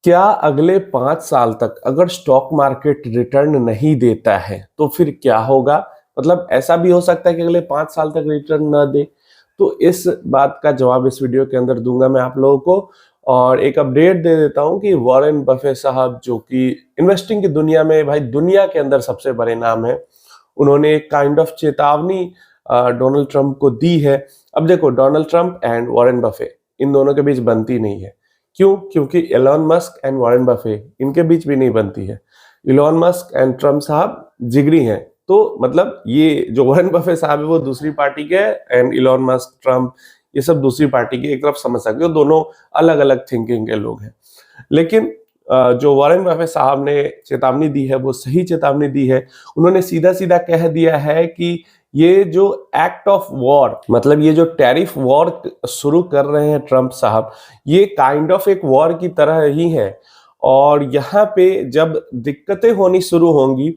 क्या अगले 5 साल तक अगर स्टॉक मार्केट रिटर्न नहीं देता है तो फिर क्या होगा? मतलब ऐसा भी हो सकता है कि अगले 5 साल तक रिटर्न न दे। तो इस बात का जवाब इस वीडियो के अंदर दूंगा मैं आप लोगों को। और एक अपडेट दे देता हूं कि वॉरेन बफे साहब, जो कि इन्वेस्टिंग की दुनिया में भाई दुनिया के अंदर सबसे बड़े नाम है, उन्होंने एक काइंड ऑफ चेतावनी डोनाल्ड ट्रंप को दी है। अब देखो, Donald Trump and Warren Buffett, इन दोनों के बीच बनती नहीं है। क्यों? क्योंकि Elon Musk and Warren Buffett, इनके बीच भी नहीं बनती है। इलॉन मस्क एंड ट्रम्प साहब जिगरी हैं। तो मतलब ये जो वॉरेन बफे साहब है वो दूसरी पार्टी के एंड इलॉन मस्क, ट्रम्प, ये सब दूसरी पार्टी के। एक तरफ समझ सकते हो, दोनों अलग अलग थिंकिंग के लोग हैं। लेकिन जो वॉरेन बफे साहब ने चेतावनी दी है वो सही चेतावनी दी है। उन्होंने सीधा सीधा कह दिया है कि ये जो एक्ट ऑफ वॉर, मतलब ये जो टैरिफ वॉर शुरू कर रहे हैं ट्रंप साहब, ये काइंड ऑफ एक वॉर की तरह ही है। और यहाँ पे जब दिक्कतें होनी शुरू होंगी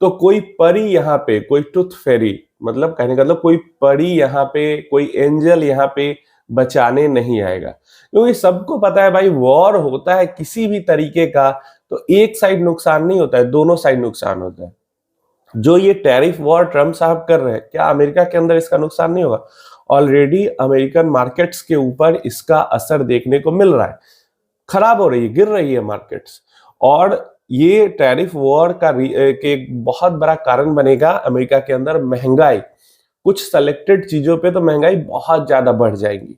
तो कोई परी यहाँ पे, कोई टूथ फेरी, मतलब कहने का मतलब कोई परी यहाँ पे, कोई एंजल यहाँ पे बचाने नहीं आएगा। क्योंकि सबको पता है भाई, वॉर होता है किसी भी तरीके का तो एक साइड नुकसान नहीं होता है, दोनों साइड नुकसान होता है। जो ये टैरिफ वॉर ट्रम्प साहब कर रहे हैं, क्या अमेरिका के अंदर इसका नुकसान नहीं होगा? ऑलरेडी अमेरिकन मार्केट्स के ऊपर इसका असर देखने को मिल रहा है। खराब हो रही है, गिर रही है मार्केट्स। और ये टैरिफ वॉर का के एक बहुत बड़ा कारण बनेगा अमेरिका के अंदर महंगाई। कुछ सेलेक्टेड चीजों पे तो महंगाई बहुत ज्यादा बढ़ जाएगी,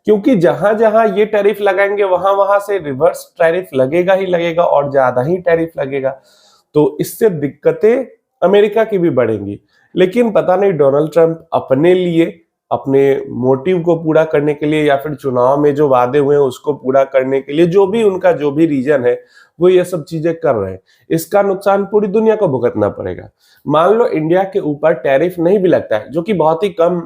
क्योंकि जहां जहां ये टैरिफ लगाएंगे वहां वहां से रिवर्स टैरिफ लगेगा ही लगेगा और ज्यादा ही टैरिफ लगेगा। तो इससे दिक्कतें अमेरिका की भी बढ़ेंगी। लेकिन पता नहीं डोनाल्ड ट्रंप अपने लिए, अपने मोटिव को पूरा करने के लिए, या फिर चुनाव में जो वादे हुए हैं उसको पूरा करने के लिए, जो भी उनका जो भी रीजन है, वो ये सब चीजें कर रहे हैं। इसका नुकसान पूरी दुनिया को भुगतना पड़ेगा। मान लो इंडिया के ऊपर टैरिफ नहीं भी लगता है, जो कि बहुत ही कम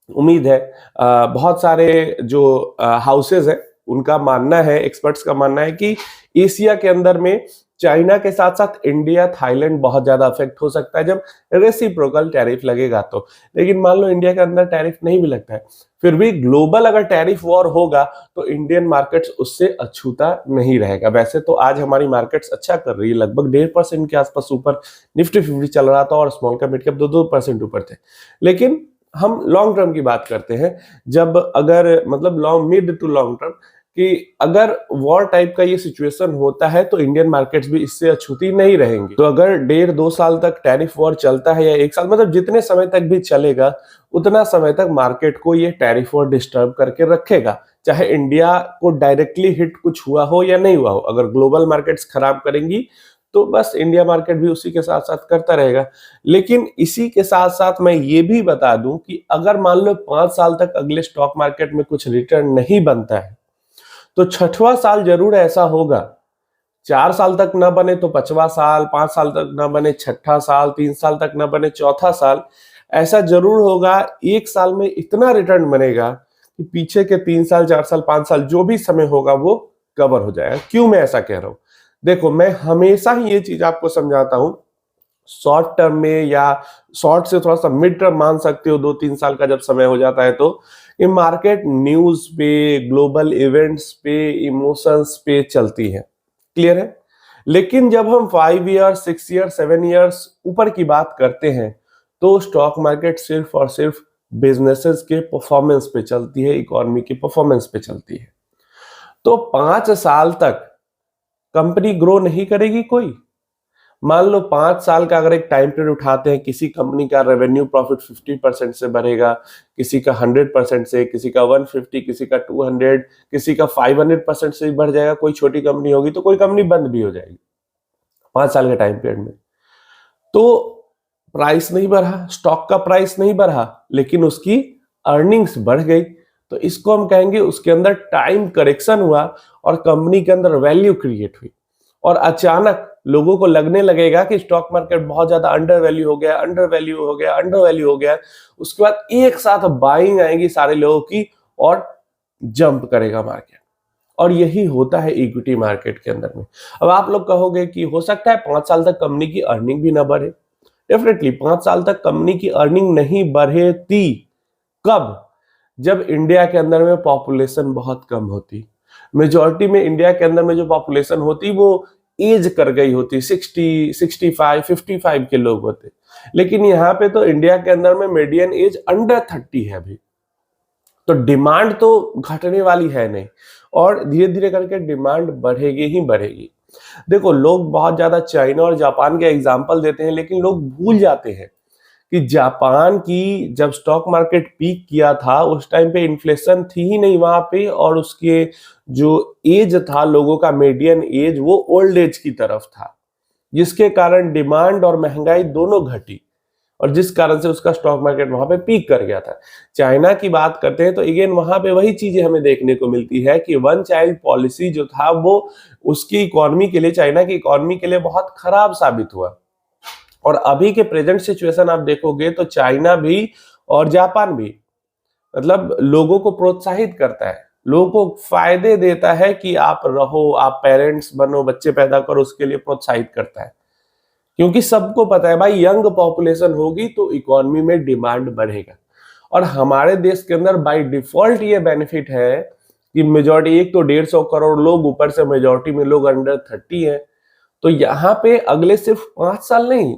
उम्मीद है। बहुत सारे जो हाउसेज है उनका मानना है, एक्सपर्ट्स का मानना है कि एशिया के अंदर में चाइना के साथ साथ इंडिया, थाईलैंड बहुत ज्यादा अफेक्ट हो सकता है जब रेसिप्रोकल टैरिफ लगेगा तो। लेकिन मान लो इंडिया के अंदर टैरिफ नहीं भी लगता है, फिर भी ग्लोबल अगर टैरिफ वॉर होगा तो इंडियन मार्केट्स उससे अछूता नहीं रहेगा। वैसे तो आज हमारी मार्केट्स अच्छा कर रही है, लगभग 1.5% के आसपास ऊपर निफ्टी 50 चल रहा था और स्मॉल कैप मिड कैप 2-2% ऊपर थे। लेकिन हम लॉन्ग टर्म की बात करते हैं, जब अगर मतलब long, mid to long term, कि अगर वॉर टाइप का ये सिचुएशन होता है तो इंडियन मार्केट्स भी इससे अछूती नहीं रहेंगी। तो अगर 1.5-2 साल तक टैरिफ वॉर चलता है या 1 साल, मतलब जितने समय तक भी चलेगा उतना समय तक मार्केट को ये टैरिफ वॉर डिस्टर्ब करके रखेगा, चाहे इंडिया को डायरेक्टली हिट कुछ हुआ हो या नहीं हुआ हो। अगर ग्लोबल मार्केट्स खराब करेंगी तो बस इंडिया मार्केट भी उसी के साथ साथ करता रहेगा। लेकिन इसी के साथ साथ मैं ये भी बता दूं कि अगर मान लो 5 साल तक अगले स्टॉक मार्केट में कुछ रिटर्न नहीं बनता है तो छठवां साल जरूर ऐसा होगा। 4 साल तक ना बने तो 5वां साल, 5 साल तक ना बने छठा साल, 3 साल तक ना बने चौथा साल, ऐसा जरूर होगा। 1 साल में इतना रिटर्न बनेगा कि पीछे के 3 साल, 4 साल, 5 साल जो भी समय होगा वो कवर हो जाएगा। क्यों मैं ऐसा कह रहा हूं? देखो, मैं हमेशा ही ये चीज आपको समझाता हूं, शॉर्ट टर्म में या शॉर्ट से थोड़ा सा मिड टर्म मान सकते हो, 2-3 साल का जब समय हो जाता है तो ये मार्केट न्यूज पे, ग्लोबल इवेंट्स पे, इमोशंस पे चलती है। क्लियर है? लेकिन जब हम 5 ईयर्स, 6 ईयर्स, 7 ईयर्स ऊपर की बात करते हैं तो स्टॉक मार्केट सिर्फ और सिर्फ बिजनेसेस के परफॉर्मेंस पे चलती है, इकोनॉमी के परफॉर्मेंस पे चलती है। तो 5 साल तक कंपनी ग्रो नहीं करेगी कोई। मान लो 5 साल का अगर एक टाइम पीरियड उठाते हैं, किसी कंपनी का रेवेन्यू प्रॉफिट 50% से बढ़ेगा, किसी का 100% से, किसी का 150, किसी का 200, किसी का 500% से भी बढ़ जाएगा। कोई छोटी कंपनी होगी तो कोई कंपनी बंद भी हो जाएगी 5 साल के टाइम पीरियड में। तो प्राइस नहीं बढ़ा, स्टॉक का प्राइस नहीं बढ़ा, लेकिन उसकी अर्निंग्स बढ़ गई। तो इसको हम कहेंगे उसके अंदर टाइम करेक्शन हुआ और कंपनी के अंदर वैल्यू क्रिएट हुई। और अचानक लोगों को लगने लगेगा कि स्टॉक मार्केट बहुत ज्यादा अंडर वैल्यू हो गया, अंडर वैल्यू हो गया, अंडर वैल्यू हो गया। उसके बाद एक साथ बाइंग आएगी सारे लोगों की और जंप करेगा मार्केट। और यही होता है इक्विटी मार्केट के अंदर में। अब आप लोग कहोगे कि हो सकता है 5 साल तक कंपनी की अर्निंग भी ना बढ़े। डेफिनेटली 5 साल तक कंपनी की अर्निंग नहीं बढ़ेती। कब? जब इंडिया के अंदर में पॉपुलेशन बहुत कम होती, मेजॉरिटी में इंडिया के अंदर में जो पॉपुलेशन होती वो एज कर गई होती, 60, 65, 55 के लोग होते। लेकिन यहाँ पे तो इंडिया के अंदर में मीडियन एज अंडर 30 है अभी। तो डिमांड तो घटने वाली है नहीं, और धीरे धीरे करके डिमांड बढ़ेगी ही बढ़ेगी। देखो, लोग बहुत ज्यादा चाइना और जापान के एग्जाम्पल देते हैं, लेकिन लोग भूल जाते हैं कि जापान की जब स्टॉक मार्केट पीक किया था उस टाइम पे इन्फ्लेशन थी ही नहीं वहां पे, और उसके जो एज था लोगों का, मीडियन एज, वो ओल्ड एज की तरफ था, जिसके कारण डिमांड और महंगाई दोनों घटी, और जिस कारण से उसका स्टॉक मार्केट वहां पे पीक कर गया था। चाइना की बात करते हैं तो अगेन वहां पे वही चीजें हमें देखने को मिलती है कि वन चाइल्ड पॉलिसी जो था वो उसकी इकोनॉमी के लिए, चाइना की इकोनॉमी के लिए बहुत खराब साबित हुआ। और अभी के प्रेजेंट सिचुएशन आप देखोगे तो चाइना भी और जापान भी मतलब लोगों को प्रोत्साहित करता है, लोगों को फायदे देता है कि आप रहो, आप पेरेंट्स बनो, बच्चे पैदा करो, उसके लिए प्रोत्साहित करता है। क्योंकि सबको पता है भाई, यंग पॉपुलेशन होगी तो इकोनॉमी में डिमांड बढ़ेगा। और हमारे देश के अंदर बाय डिफॉल्ट ये बेनिफिट है कि मेजॉरिटी, एक तो 150 करोड़ लोग, ऊपर से मेजॉरिटी में लोग अंडर 30 है। तो यहाँ पे अगले सिर्फ 5 साल नहीं,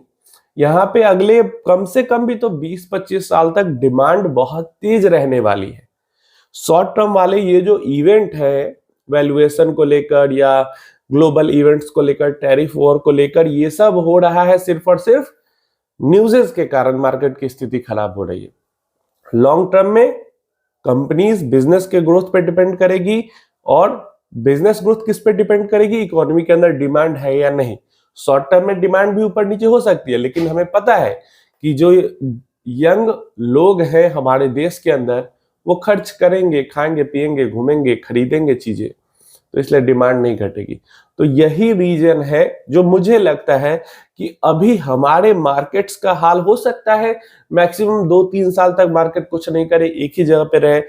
यहाँ पे अगले कम से कम भी तो 20-25 साल तक डिमांड बहुत तेज रहने वाली है। शॉर्ट टर्म वाले ये जो इवेंट है वैल्यूएशन को लेकर या ग्लोबल इवेंट्स को लेकर, टैरिफ वॉर को लेकर, ये सब हो रहा है सिर्फ और सिर्फ न्यूज़ेस के कारण मार्केट की स्थिति खराब हो रही है। लॉन्ग टर्म में कंपनीज बिजनेस के ग्रोथ पे डिपेंड करेगी, और बिजनेस ग्रोथ किस पे डिपेंड करेगी? इकोनॉमी के अंदर डिमांड है या नहीं। शॉर्ट टर्म में डिमांड भी ऊपर नीचे हो सकती है, लेकिन हमें पता है कि जो यंग लोग हैं हमारे देश के अंदर, वो खर्च करेंगे, खाएंगे, पिएंगे, घूमेंगे, खरीदेंगे चीजें, तो इसलिए डिमांड नहीं घटेगी। तो यही रीजन है जो मुझे लगता है कि अभी हमारे मार्केट्स का हाल हो सकता है मैक्सिमम 2-3 साल तक मार्केट कुछ नहीं करे, एक ही जगह पे रहे,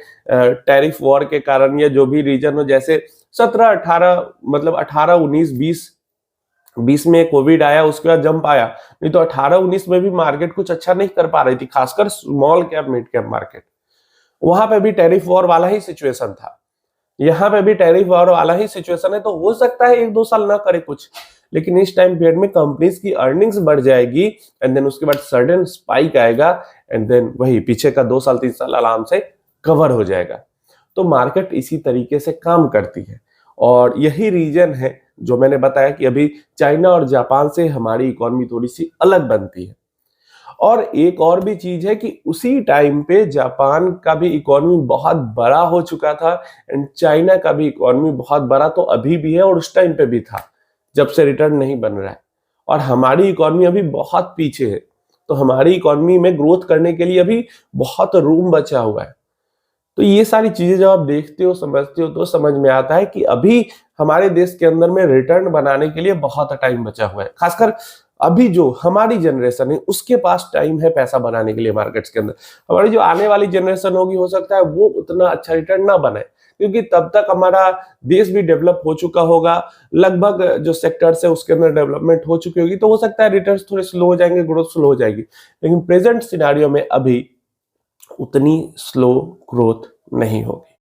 टैरिफ वॉर के कारण या जो भी रीजन हो। जैसे 17-18 मतलब 18-19, 20 में कोविड आया, उसके बाद जंप आया, नहीं तो 18-19 में भी मार्केट कुछ अच्छा नहीं कर पा रही थी, खासकर small cap mid cap market. वहां पे भी टैरिफ वॉर वाला ही सिचुएशन था, यहाँ पे भी टैरिफ वॉर वाला ही सिचुएशन है। तो हो सकता है 1-2 साल ना करे कुछ, लेकिन इस टाइम पीरियड में कंपनीज की अर्निंग्स बढ़ जाएगी, एंड देन उसके बाद सडन स्पाइक आएगा, एंड देन वही पीछे का 2 साल 3 साल आराम से कवर हो जाएगा। तो मार्केट इसी तरीके से काम करती है, और यही रीजन है जो मैंने बताया कि अभी चाइना और जापान से हमारी इकोनॉमी थोड़ी सी अलग बनती है। और एक और भी चीज है कि उसी टाइम पे जापान का भी इकोनॉमी बहुत बड़ा हो चुका था, एंड चाइना का भी इकोनॉमी बहुत बड़ा तो अभी भी है, और उस टाइम पे भी था जब से रिटर्न नहीं बन रहा है। और हमारी इकोनॉमी अभी बहुत पीछे है, तो हमारी इकोनॉमी में ग्रोथ करने के लिए अभी बहुत रूम बचा हुआ है। तो ये सारी चीजें जब आप देखते हो, समझते हो, तो समझ में आता है कि अभी हमारे देश के अंदर में रिटर्न बनाने के लिए बहुत टाइम बचा हुआ है। खासकर अभी जो हमारी जनरेशन है उसके पास टाइम है पैसा बनाने के लिए मार्केट्स के अंदर। हमारी जो आने वाली जनरेशन होगी, हो सकता है वो उतना अच्छा रिटर्न ना बनाए, क्योंकि तब तक हमारा देश भी डेवलप हो चुका होगा, लगभग जो सेक्टर्स है उसके अंदर डेवलपमेंट हो चुकी होगी। तो हो सकता है रिटर्न थोड़े स्लो हो जाएंगे, ग्रोथ स्लो हो जाएगी। लेकिन प्रेजेंट सिनेरियो में अभी उतनी स्लो ग्रोथ नहीं होगी।